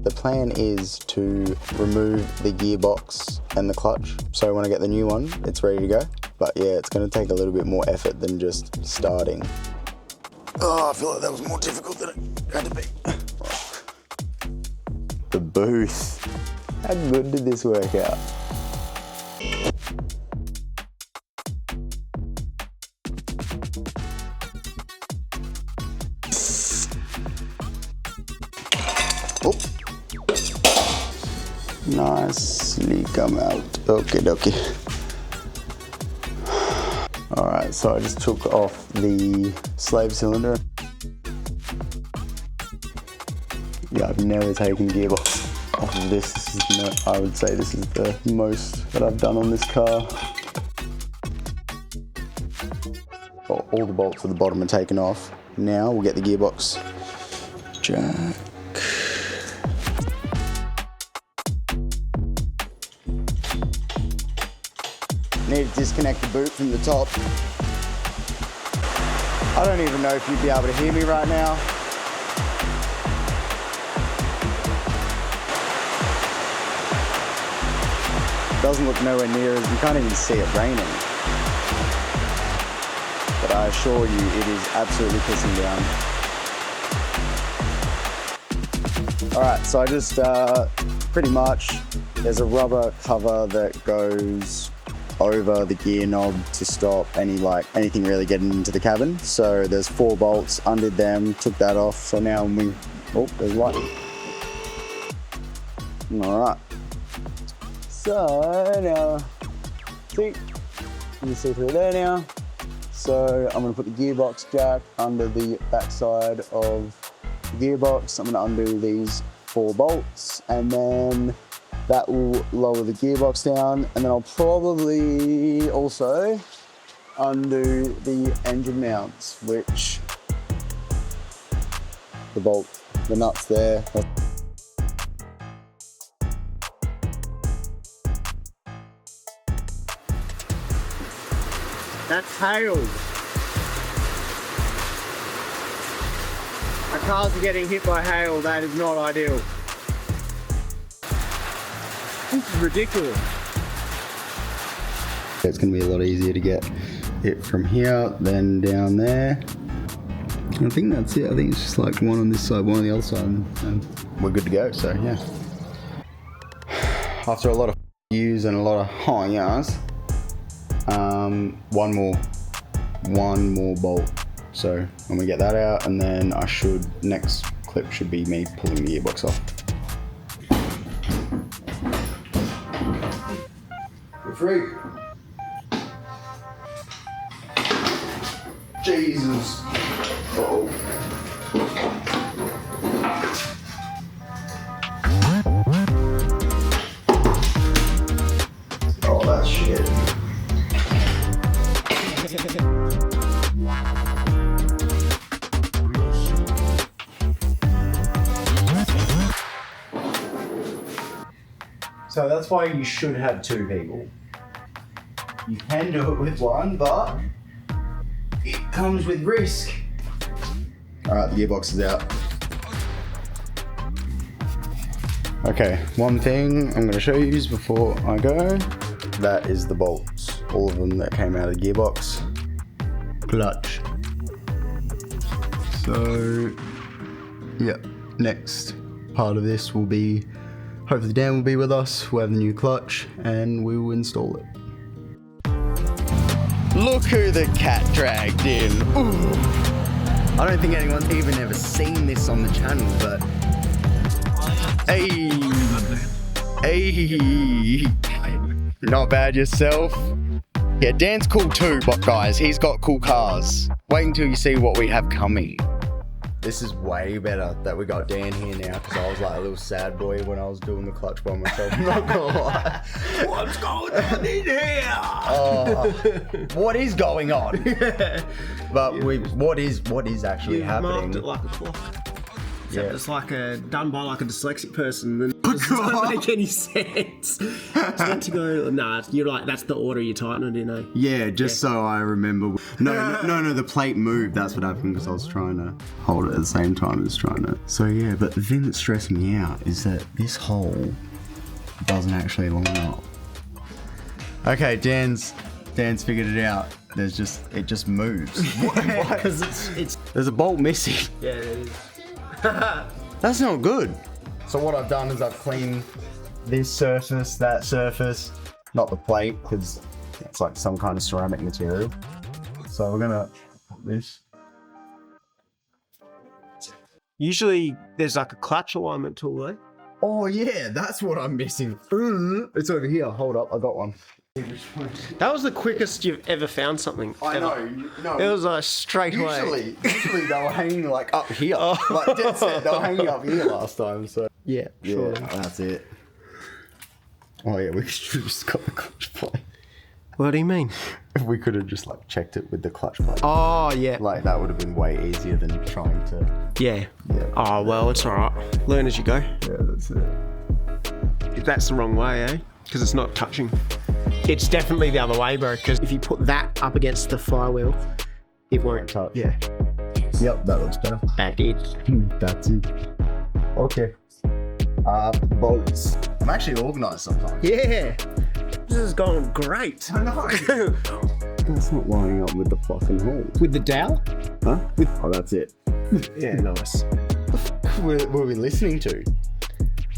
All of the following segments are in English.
the plan is to remove the gearbox and the clutch. So when I get the new one, it's ready to go. But yeah, it's gonna take a little bit more effort than just starting. Oh, I feel like that was more difficult than it had to be. The booth. How good did this work out? Oh. Nicely come out. Okay, dokie. Alright, so I just took off the slave cylinder. Yeah, I've never taken gearbox off of this. I would say this is the most that I've done on this car. All the bolts at the bottom are taken off. Now we'll get the gearbox jack. Need to disconnect the boot from the top. I don't even know if you'd be able to hear me right now. Doesn't look nowhere near as, you can't even see it raining. But I assure you, it is absolutely pissing down. All right, so I just, pretty much, there's a rubber cover that goes over the gear knob to stop anything really getting into the cabin. So there's 4 bolts, undid them, took that off. So now there's light. All right. So now, see, you can see through there now. So I'm gonna put the gearbox jack under the backside of the gearbox. I'm gonna undo these 4 bolts, and then that will lower the gearbox down, and then I'll probably also undo the engine mounts, which the nuts there. That's hail. Our cars are getting hit by hail. That is not ideal. This is ridiculous. It's going to be a lot easier to get it from here than down there. I think that's it. I think it's just like one on this side, one on the other side, and we're good to go. So yeah. After a lot of yous and a lot of hi-yas, one more bolt. So when we get that out, and then next clip should be me pulling the gearbox off. We're free. Jesus. Uh-oh. Oh, that's shit. So that's why you should have 2 people. You can do it with one, but it comes with risk. All right, the gearbox is out. Okay, one thing I'm gonna show you is before I go, that is the bolts, all of them that came out of the gearbox. Clutch. So, yeah, next part of this will be, hopefully Dan will be with us, we'll have the new clutch, and we will install it. Look who the cat dragged in. Ooh. I don't think anyone's even ever seen this on the channel, but... Hey! Hey! Not bad yourself. Yeah, Dan's cool too, but guys, he's got cool cars. Wait until you see what we have coming. This is way better that we got Dan here now, because I was like a little sad boy when I was doing the clutch by myself. I'm not gonna lie. What's going on in here? What is going on? But what is actually happening? Marked it like a clock. Except it's like done by like a dyslexic person. does. It doesn't make any sense. It's meant to go. Nah, you're right. That's the order you tighten it in, eh? Yeah, just so I remember. No, the plate moved. That's what happened because I was trying to hold it at the same time as trying to. So yeah, but the thing that's stressing me out is that this hole doesn't actually line up. Okay, Dan's figured it out. It just moves. Because There's a bolt missing. Yeah, it is. That's not good. So what I've done is I've cleaned this surface, that surface, not the plate, because it's like some kind of ceramic material. So we're gonna put this. Usually there's like a clutch alignment tool, eh? Oh yeah, that's what I'm missing. It's over here. Hold up, I got one. That was the quickest you've ever found something. I ever. know. No. It was like straight away. Usually they were hanging like up here. Like dead set, they were hanging up here last time. So Yeah, sure. yeah, that's it. Oh yeah, we should have just got the clutch plate. What do you mean? If we could have just like checked it with the clutch plate. Oh, yeah. Like that would have been way easier than trying to. Yeah. Yeah. Oh, well, it's all right. Learn as you go. Yeah, that's it. If that's the wrong way, eh? Because it's not touching. It's definitely the other way, bro. Because if you put that up against the flywheel, it won't touch. Yeah. Yep, that looks better. That is. That's it. Okay. Bolts. I'm actually organised sometimes. Yeah. This is going great. I know. That's not lining up with the fucking hole. With the dowel? Huh? Oh, that's it. Yeah, nice. What were we listening to?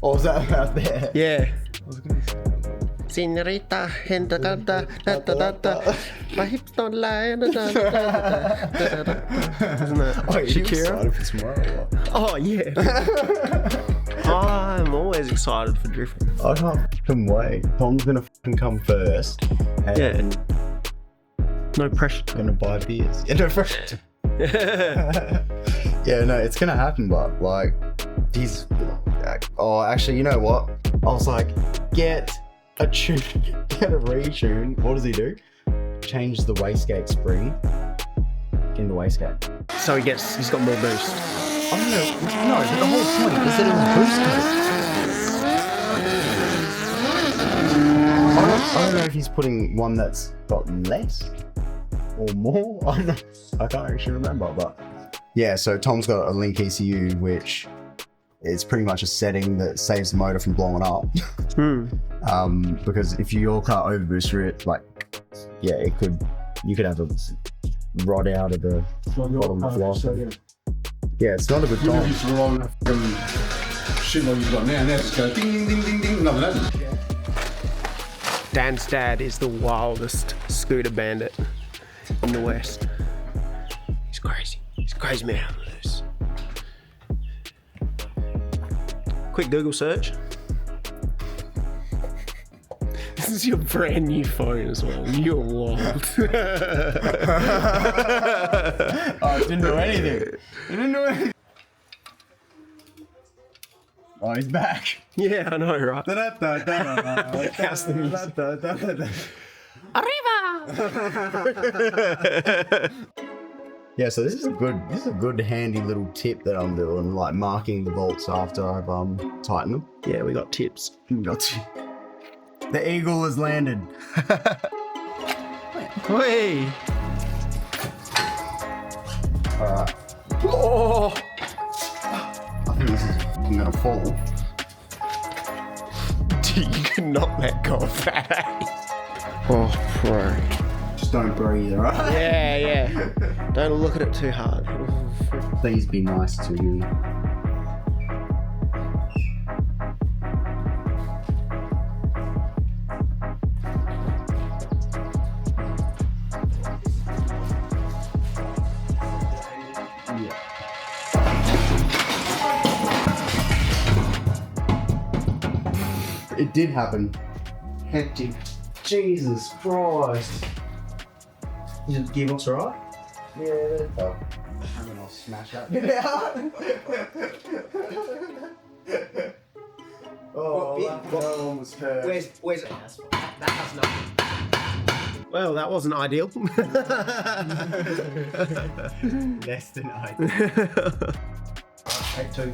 Or was that out there? Yeah. I was gonna say. Senorita, henta canta, da da da da. My hips don't lie, da da da da da. Isn't that Oh, you Shakira? excited for tomorrow? Oh, yeah. I'm always excited for drifting. I can't fucking wait. Tom's gonna fucking come first. And Yeah. No pressure. gonna buy beers. Yeah, no pressure. Yeah, no, it's gonna happen, but like, he's. Oh, actually, you know what? I was like, get a retune. What does he do? Change the wastegate spring in the wastegate. So he's got more boost. I don't know. No, but the whole point is that it was boost coat. I don't know if he's putting one that's got less or more. I can't actually remember, but yeah. So Tom's got a Link ECU, which is pretty much a setting that saves the motor from blowing up. Because if you your car overbooster it, like, yeah, you could have a rod out of the bottom of the floor. Yeah, it's not a good time. Shit like you've got now just go ding ding ding ding. No, that. Dan's dad is the wildest scooter bandit in the West. He's crazy. He's a crazy man on the loose. Quick Google search. This is your brand new phone as well. You're wild. I didn't do anything. Oh, he's back. Yeah, I know, right? How's the music? Arriba! Yeah, so this is a good handy little tip that I'm doing, like marking the bolts after I've tightened them. Yeah, we got tips. The eagle has landed. Hey! Alright. Oh! I think this is gonna fall. Dude, you could not let go of that, eh? Oh, bro. Just don't breathe, alright? Yeah. Don't look at it too hard. Please be nice to you. It did happen. Hectic. Jesus Christ. Is the gearbox alright? Yeah, there. Oh. And then I'll smash that bit out. Oh, that one was hurt. Where's it? That has nothing. Well, that wasn't ideal. Less than ideal. Take two.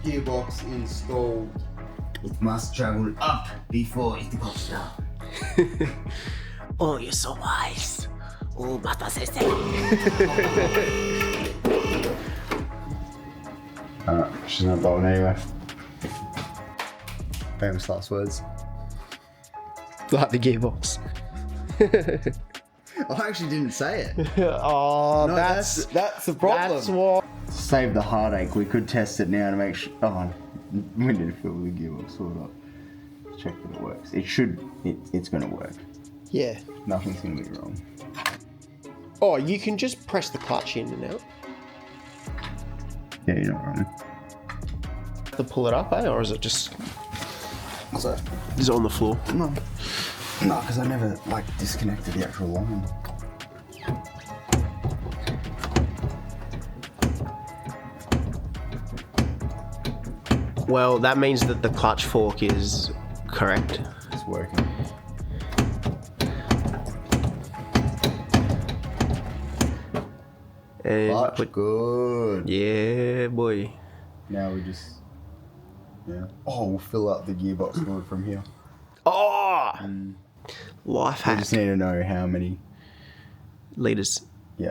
Gearbox installed. It must travel up before it goes down. Oh, you're so wise. Oh, Mata Sensei. Alright, she's not going anywhere. Famous last words. Like the gearbox. I actually didn't say it. Oh, No, that's the problem. That's what. To save the heartache, we could test it now to make sure. Oh, we need to fill the gearbox sort of. Check that it works. It should. It's gonna work. Yeah. Nothing's gonna be wrong. Oh, you can just press the clutch in and out. Yeah, you're not wrong. To pull it up, eh? Or is it just What's that? is it on the floor? No, because I never disconnected the actual line. Well, that means that the clutch fork is correct. It's working. And Clutch, good. yeah, boy. Now we just. Yeah. Oh, we'll fill up the gearbox fluid from here. Oh, life We hack. just need to know how many. Liters. Yeah.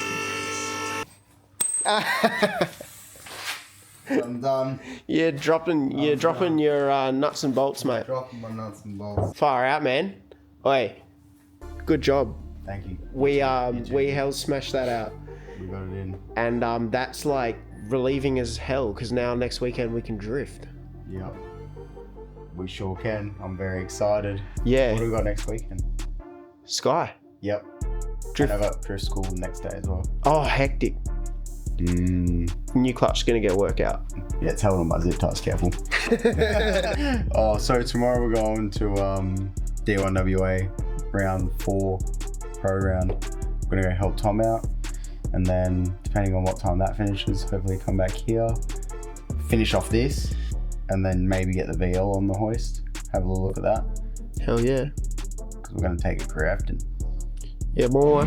I'm done. You're dropping your nuts and bolts, mate. Dropping my nuts and bolts. Far out, man. Oi, good job. Thank you. We hell smashed that out, We got it in. and that's like relieving as hell because now next weekend we can drift. Yep. We sure can. I'm very excited. Yeah. What do we got next weekend? Sky. Yep. Drift. And I got drift school next day as well. Oh, hectic. New clutch is gonna get work out. Yeah, tell them my zip ties, careful. Oh, so tomorrow we're going to D1WA round 4 pro round. We're gonna go help Tom out, and then depending on what time that finishes, hopefully come back here, finish off this, and then maybe get the VL on the hoist. Have a little look at that, Hell yeah. because we're gonna take it Crafton. Yeah, boy.